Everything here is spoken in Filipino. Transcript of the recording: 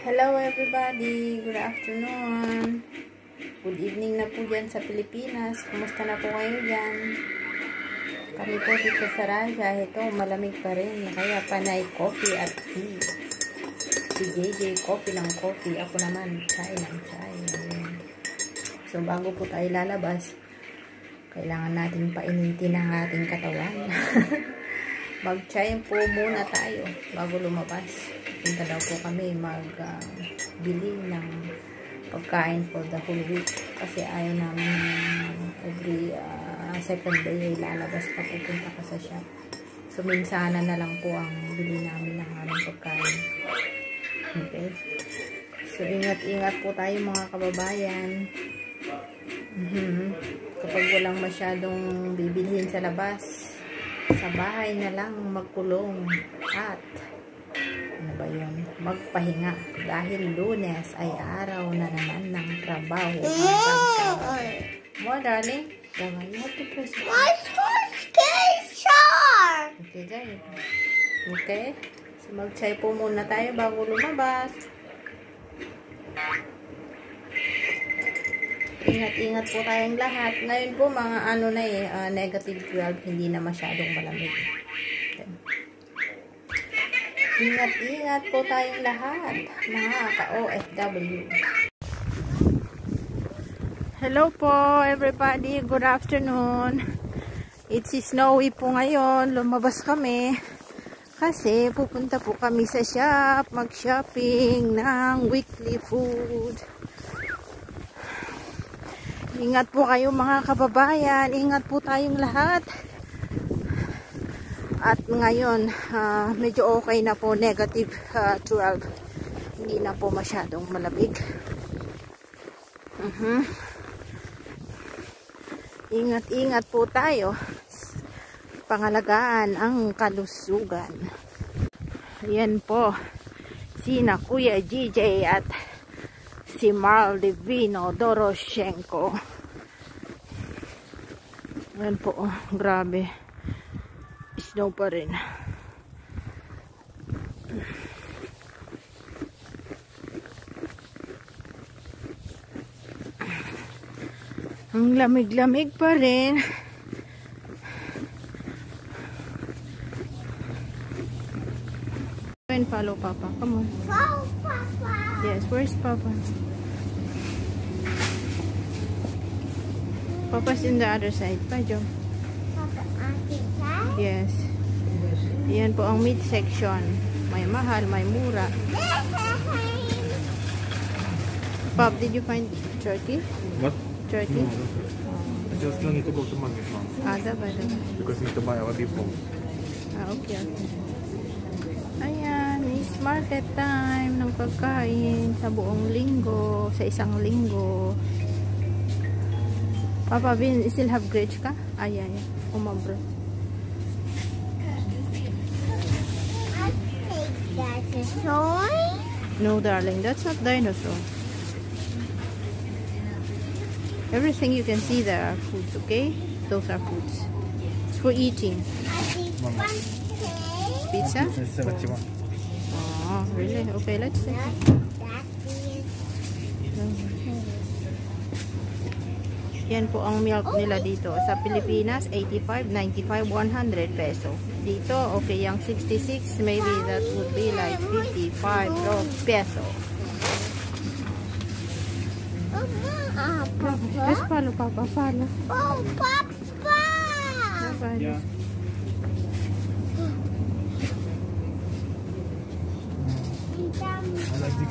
Hello everybody, good afternoon. Good evening na po dyan sa Pilipinas. Kumusta na po kayo dyan? Kami po dito sa Russia. Ito, malamig pa rin. Kaya panay coffee at tea. Si JJ, coffee ng coffee. Ako naman, chai ng chai. So, bago po tayo lalabas, kailangan natin painitin ang ating katawan. Mag-chai po muna tayo bago lumabas. Punta daw po kami bili ng pagkain for the whole week. Kasi ayaw namin every second day ay lalabas ka, pupunta ka sa shop. So, minsanan na lang po ang bili namin ng aming pagkain. Okay? So, ingat-ingat po tayo mga kababayan. Kapag walang masyadong bibilhin sa labas, sa bahay na lang magkulong at ano ba yun? Magpahinga dahil Lunes ay araw na naman ng trabaho. More darling? You have to press it. My school's sharp. Okay, dyan. Okay? So mag-chai po muna tayo bago lumabas. Ingat-ingat po tayong lahat. Ngayon po mga negative 12, hindi na masyadong malamig. Okay. Ingat-ingat po tayong lahat, mga ka-OFW. Hello po everybody, good afternoon. It's snowy po ngayon. Lumabas kami kasi pupunta po kami sa shop, mag-shopping ng weekly food. Ingat po kayo mga kababayan. Ingat po tayong lahat. At ngayon, medyo okay na po. Negative 12. Hindi na po masyadong malamig. Ingat-ingat po tayo. Pangalagaan ang kalusugan. Yan po. Sina Kuya GJ at si Marl Divino Doroshenko. Ayan po, oh, grabe. Snow pa rin. Ang lamig-lamig pa rin. Follow Papa, come on. Follow Papa. Yes, where's Papa? Papa's in the other side. Bye, Joe. Papa, other side? Yes. Yan po ang meat section. May mahal, may mura. Pop, did you find turkey? What? Turkey? No. I just need to go to market now. Diba. Because I need to buy our depot. Okay. Ayan, is market time ng pagkain sa buong linggo, sa isang linggo. Papa, Vin, still have grapes ka? Ayan. Umabro. I think that's a toy. No, darling, that's not dinosaur. Everything you can see there are foods, okay? Those are foods. It's for eating. I think one cake. Pizza? This is what you want. Oh, really? Okay, let's see. Yan po ang milk nila dito. Sa Pilipinas, 85, 95, 100 peso. Dito, okay, yung 66, maybe that would be like 55 peso. Just follow, Papa, follow. Oh, Papa! Yeah. I like